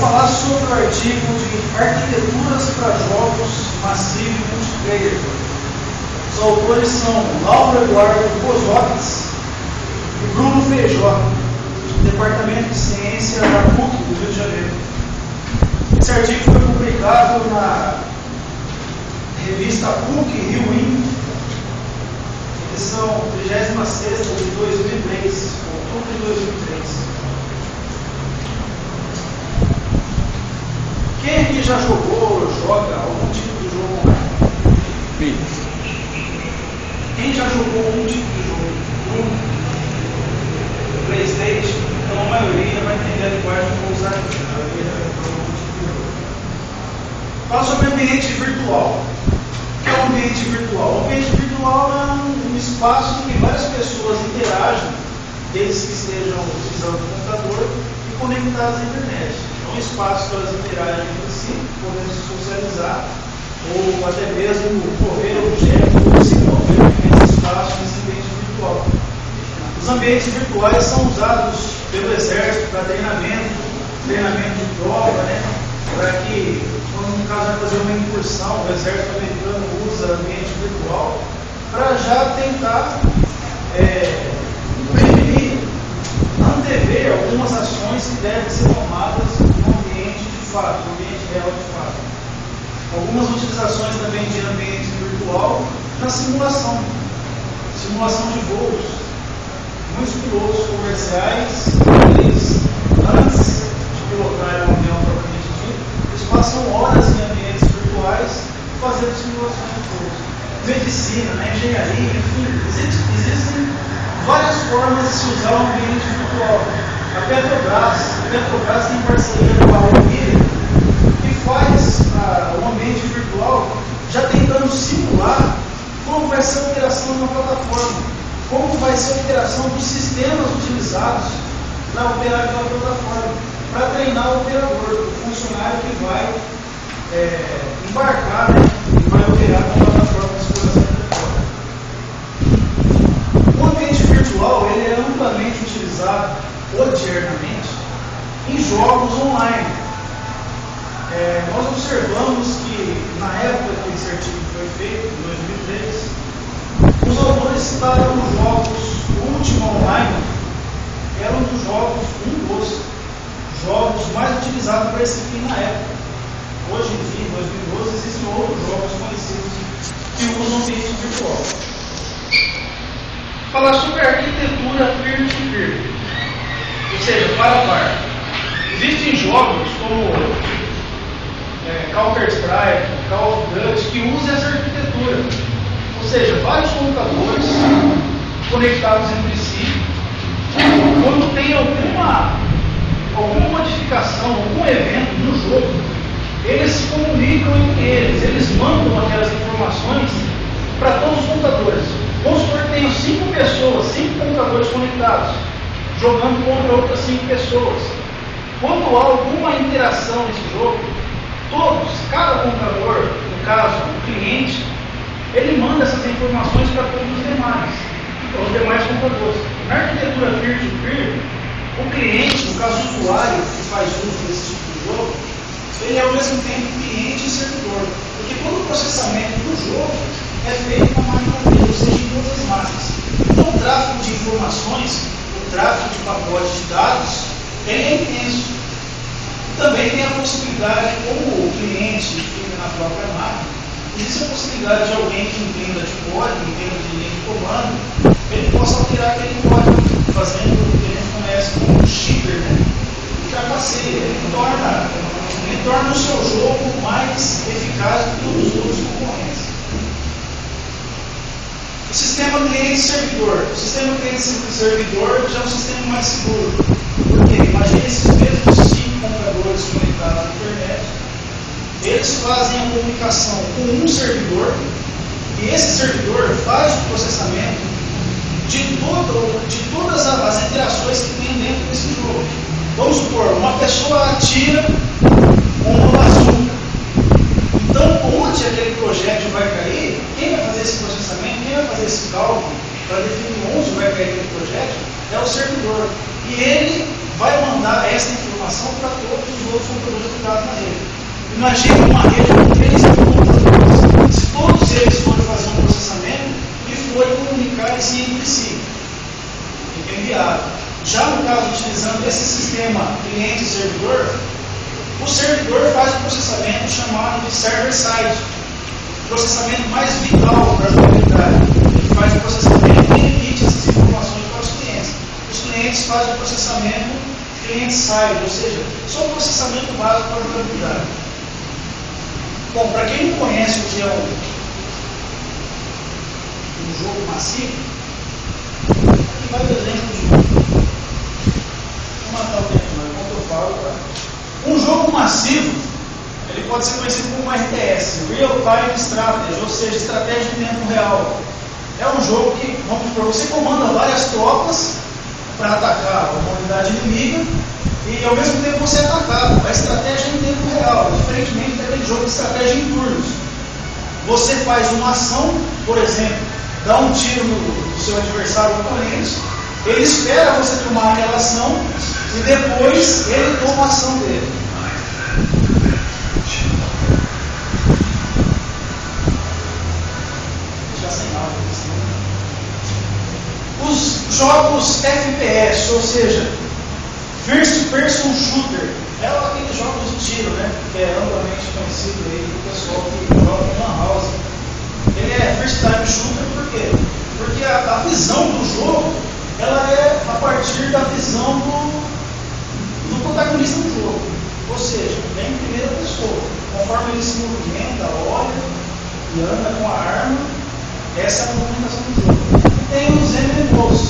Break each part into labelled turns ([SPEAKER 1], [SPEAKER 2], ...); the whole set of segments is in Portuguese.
[SPEAKER 1] falar sobre o artigo de arquiteturas para jogos massivo multiplayer. Os autores são Lauro Eduardo Kozotz e Bruno Feijó, do Departamento de Ciência da PUC do Rio de Janeiro. Esse artigo foi publicado na revista PUC Rio In, edição 36 de 2003, outubro de 2003. Quem aqui já jogou ou joga algum tipo de jogo online? Quem já jogou algum tipo de jogo? PlayStation? Então a maioria vai entender a linguagem que eu vou usar aqui. Fala sobre ambiente virtual. O que é um ambiente virtual? O ambiente virtual é um espaço em que várias pessoas interagem, desde que estejam utilizando o computador e conectadas à internet. Um espaço que elas interagem entre si, podendo se socializar, ou até mesmo correr objetos, ou se mover nesse espaço, nesse ambiente virtual. Os ambientes virtuais são usados pelo Exército para treinamento de prova, para que, quando no caso vai fazer uma incursão, o Exército americano usa ambiente virtual para já tentar prevenir, antever algumas ações que devem ser tomadas no ambiente de fato, no ambiente real de fato. Algumas utilizações também de ambiente virtual na simulação de voos. Muitos pilotos comerciais, eles, antes de pilotar um avião propriamente dito, eles passam horas em ambientes virtuais fazendo simulações de voos. Medicina, engenharia, enfim, existem várias formas de se usar o ambiente virtual. A Petrobras tem parceria com a Almira, que faz o ambiente virtual já tentando simular como vai ser a operação de uma plataforma, como vai ser a operação dos sistemas utilizados para operar aquela plataforma, para treinar o operador, o funcionário que vai embarcar e vai operar com a plataforma de exploração de o ambiente virtual ele é amplamente utilizado odiernamente em jogos online. Nós observamos que na época que esse artigo foi feito, em 2003, os autores citaram os jogos Ultima Online, era um dos jogos mais utilizados para esse fim na época. Hoje em dia, em 2012, existem outros jogos conhecidos que usam ambiente virtual. Falar sobre a arquitetura peer-to-peer, ou seja, para a par. Existem jogos como Counter-Strike, Call of Duty, que usam essa arquitetura, ou seja, vários computadores conectados entre si. Quando tem alguma modificação, algum evento no jogo, eles se comunicam entre eles mandam aquelas informações para todos os computadores. Vamos supor que tenham 5 pessoas, 5 computadores conectados, jogando contra outras 5 pessoas. Quando há alguma interação nesse jogo, cada computador, no caso, o cliente, ele manda essas informações para todos os demais computadores. Na arquitetura peer-to-peer, o cliente, no caso o usuário que faz uso desse tipo de jogo, ele é ao mesmo tempo cliente e servidor, porque todo o processamento do jogo é feito na máquina dele, ou seja, em todas as máquinas. Então o tráfego de informações, o tráfego de pacotes de dados, ele é intenso. Também tem a possibilidade, como o cliente fica na própria máquina, existe a possibilidade de alguém que entenda de código, entenda de linha de comando, ele possa alterar aquele código, fazendo o que a gente conhece como um cheater, trapaceia. Ele torna o seu jogo mais eficaz do que os outros concorrentes. O sistema cliente-servidor. O sistema cliente-servidor já é um sistema mais seguro. Por quê? Imagine esses mesmos 5 computadores conectados à internet. Eles fazem a comunicação com um servidor e esse servidor faz o processamento de todas as interações que tem dentro desse jogo. Vamos supor, uma pessoa atira uma bazuca. Então, onde aquele projétil vai cair, quem vai fazer esse processamento, quem vai fazer esse cálculo para definir onde vai cair aquele projétil, é o servidor. E ele vai mandar essa informação para todos os outros os computadores ligados na rede. Imagine uma rede com 3 mil computadores. Se todos eles forem fazer um processamento e forem comunicar-se entre si, fica enviado. Já no caso, utilizando esse sistema cliente-servidor, o servidor faz um processamento chamado de server-side, processamento mais vital para a jogabilidade. Ele faz o processamento e emite essas informações para os clientes. Os clientes fazem o processamento client-side, ou seja, só o processamento básico para a jogabilidade. Bom, para quem não conhece o que é um jogo massivo, aqui vai o exemplo de jogo. Vou matar o tempo, mas quando eu falo, um jogo massivo, ele pode ser conhecido como RTS, Real Time Strategy, ou seja, estratégia em tempo real. É um jogo que, vamos supor, você comanda várias tropas para atacar uma unidade inimiga e ao mesmo tempo você é atacado. A estratégia em tempo real, diferentemente daquele jogo de estratégia em turnos. Você faz uma ação, por exemplo, dá um tiro no seu adversário ou oponente, ele espera você tomar aquela ação e depois ele toma a ação dele. Já sem áudio. Os jogos FPS, ou seja, First Person Shooter, é aqueles jogos de tiro, né? Que é amplamente conhecido aí do pessoal que joga em Lan House. Ele é First Time Shooter por quê? Porque a visão do jogo ela é a partir da visão do protagonista do jogo. Ou seja, vem em primeira pessoa. Conforme ele se movimenta, olha e anda com a arma, essa é a movimentação do jogo. E tem os MMOs,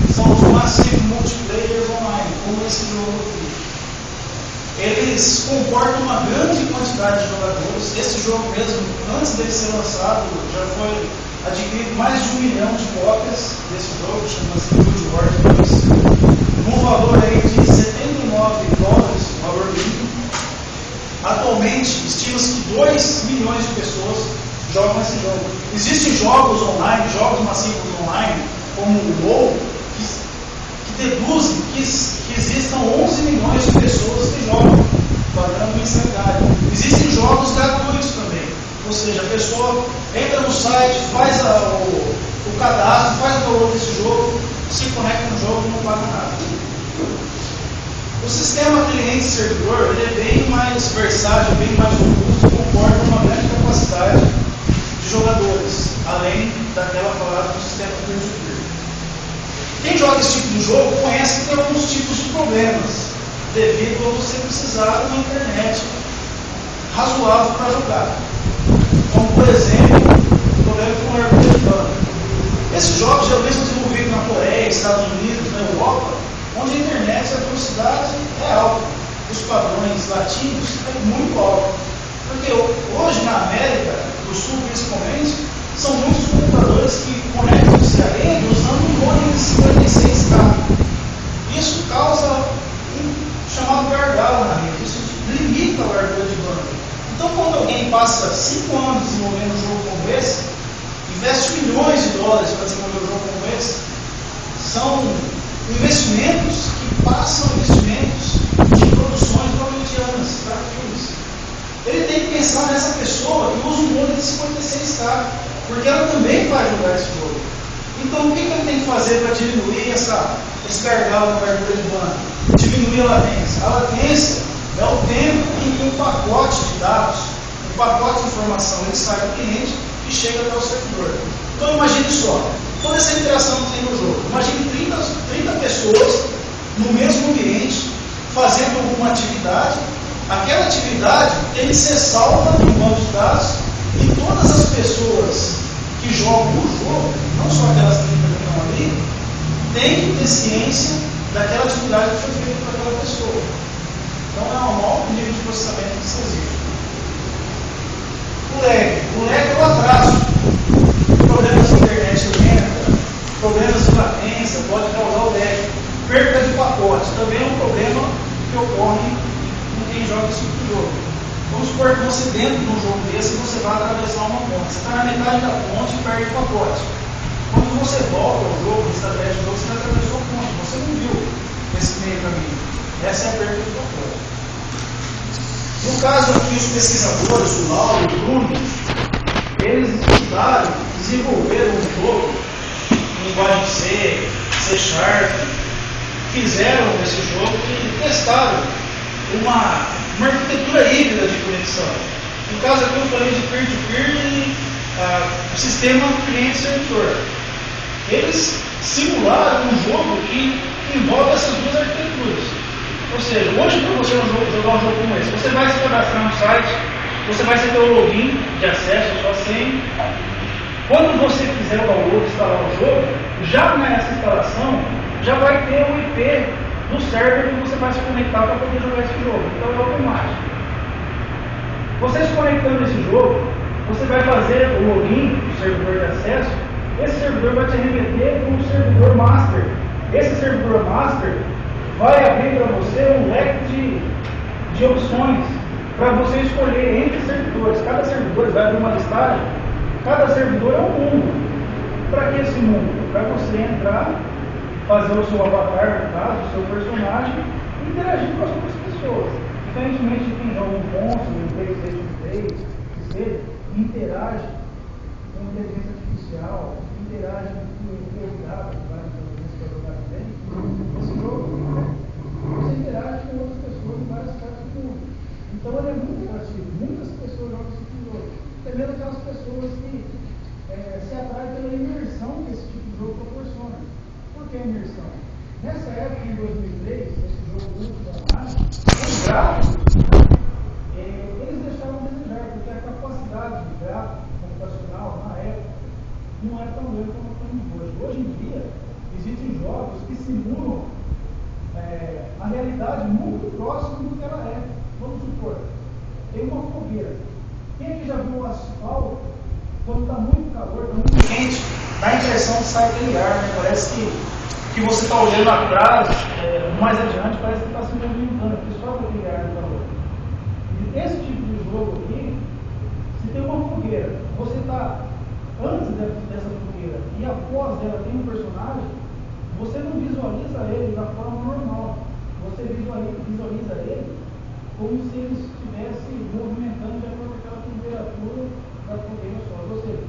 [SPEAKER 1] que são os Massive Multiplayer Online, como esse jogo aqui. Eles comportam uma grande quantidade de jogadores. Esse jogo mesmo, antes dele ser lançado, já foi adquirido mais de 1 milhão de cópias desse jogo, chama-se Guild Wars 2, num valor aí de $79, o valor mínimo. Atualmente, estima-se que 2 milhões de pessoas jogam esse jogo. Existem jogos online, jogos massivos online, como o WoW, que deduzem que existam 11 milhões de pessoas que jogam, pagando mensalidade. Existem jogos gratuitos também. Ou seja, a pessoa entra no site, faz o cadastro, faz o download desse jogo, se conecta no jogo e não paga nada. O sistema cliente-servidor ele é bem mais versátil, bem mais robusto e comporta uma grande capacidade de jogadores, além daquela falada do sistema peer-to-peer. Quem joga esse tipo de jogo conhece que tem alguns tipos de problemas, devido a você precisar de uma internet razoável para jogar. Como, por exemplo, o problema com o largura de banda. Esses jogos geralmente são desenvolvidos na Coreia, Estados Unidos, na Europa, onde a internet, a velocidade é alta. Os padrões latinos é muito alto. Porque hoje na América do Sul, principalmente, são muitos computadores que conectam-se à rede usando um modem de 56K. Isso causa um chamado gargalo na rede. Isso limita a largura de banda. Então, quando alguém passa 5 anos desenvolvendo um jogo como esse, investe milhões de dólares para desenvolver um jogo como esse, são investimentos que passam investimentos de produções hollywoodianas para filmes. Ele tem que pensar nessa pessoa que usa um modem de 56K, porque ela também vai jogar esse jogo. Então, o que ele tem que fazer para diminuir esse gargalo na largura de banda? Diminuir a latência. A latência é o tempo em que um pacote de dados, um pacote de informação, ele sai do cliente e chega até o servidor. Então imagine só, toda essa interação que tem no jogo. Imagine 30 pessoas no mesmo ambiente, fazendo alguma atividade. Aquela atividade tem que ser salva no banco de dados e todas as pessoas que jogam o jogo, não só aquelas 30 que estão ali, têm que ter ciência daquela atividade que foi feita por aquela pessoa. Então é um alto nível de processamento que se exige. O lag é o atraso. Problemas de internet lenta, problemas de latência, pode causar o lag. Perda de pacote também é um problema que ocorre com quem joga esse tipo de jogo. Vamos supor que você dentro de um jogo desse você vai atravessar uma ponte. Você está na metade da ponte e perde o pacote. Quando você volta ao jogo, estabelece o jogo, você não atravessou a ponte, você não viu esse meio caminho. Essa é a perda de pacote. No caso aqui, os pesquisadores, o Lauro e o Bruno, eles estudaram, desenvolveram um jogo, linguagem C, C Sharp, fizeram esse jogo e testaram uma arquitetura híbrida de conexão. No caso aqui eu falei de peer-to-peer e o sistema cliente-servidor. Eles simularam um jogo que envolve essas duas arquiteturas. Ou seja, hoje para você jogar um jogo como esse, você vai se cadastrar no site, você vai ter o login de acesso, a sua senha. Quando você fizer o download, instalar o jogo, já nessa instalação, já vai ter o IP do server que você vai se conectar para poder jogar esse jogo. Então é automático. Você se conectando nesse jogo, você vai fazer o login do servidor de acesso, esse servidor vai te remeter para um servidor master. Esse servidor master vai abrir para você um leque de opções para você escolher entre servidores. Cada servidor vai abrir uma listagem, cada servidor é um mundo. Para que esse mundo? Para você entrar, fazer o seu avatar, no caso, o seu personagem, e interagir com as outras pessoas. Diferentemente de quem joga um console, um PlayStation 3, que seja, interage com inteligência artificial, interage com o dado, que vai jogar bem. Esse jogo, você interage com outras pessoas em várias partes do mundo. Então ele é muito interativo. Muitas pessoas jogam esse tipo de jogo. Até mesmo aquelas pessoas que se atraem pela imersão que esse tipo de jogo proporciona. Por que a imersão? Nessa época, em 2003, esse jogo último online, os gráficos, eles deixavam a desejar, porque a capacidade de gráfico computacional na época não é tão grande como temos hoje. Hoje em dia, existem jogos que simulam a realidade muito próxima do que ela é. Vamos supor, tem uma fogueira. Quem aqui já viu o asfalto, quando está muito calor, está muito quente, dá a impressão que sai aquele ar, né? Parece que você está olhando atrás, mais adiante, parece que está se movimentando, porque só aquele ar do calor. E esse tipo de jogo aqui, se tem uma fogueira, você está antes dessa fogueira e após ela tem um personagem, você não visualiza ele da forma normal. Você visualiza ele como se ele estivesse movimentando de acordo com aquela temperatura da fogueira só. Ou seja,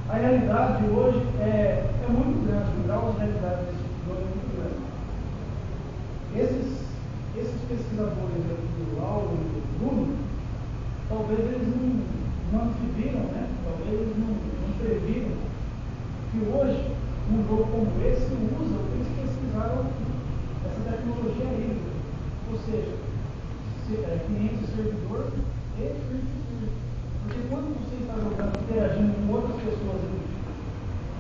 [SPEAKER 1] a realidade hoje é muito grande, o grau de realidade desse tipo de jogo é muito grande. Esses pesquisadores aqui do Lauro e do Bruno, talvez eles não anteviram, né? Talvez eles não previram que hoje um jogo como esse usa o que eles pesquisaram aqui, essa tecnologia híbrida, ou seja, cliente servidor e peer-to-peer. Porque quando você está jogando, interagindo com outras pessoas em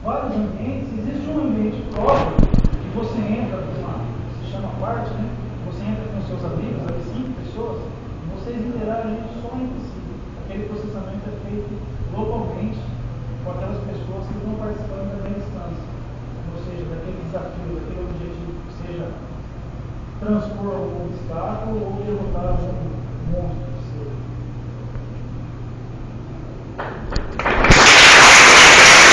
[SPEAKER 1] vários ambientes, existe um ambiente próprio que você entra se chama parte, né? Você entra com seus amigos, ali 5 pessoas, vocês interagem só entre si. Aquele processamento é feito localmente com aquelas pessoas que estão participando da mesma instância. Ou seja, daquele desafio, daquele objetivo, que seja transpor algum obstáculo ou derrotar algum monstro.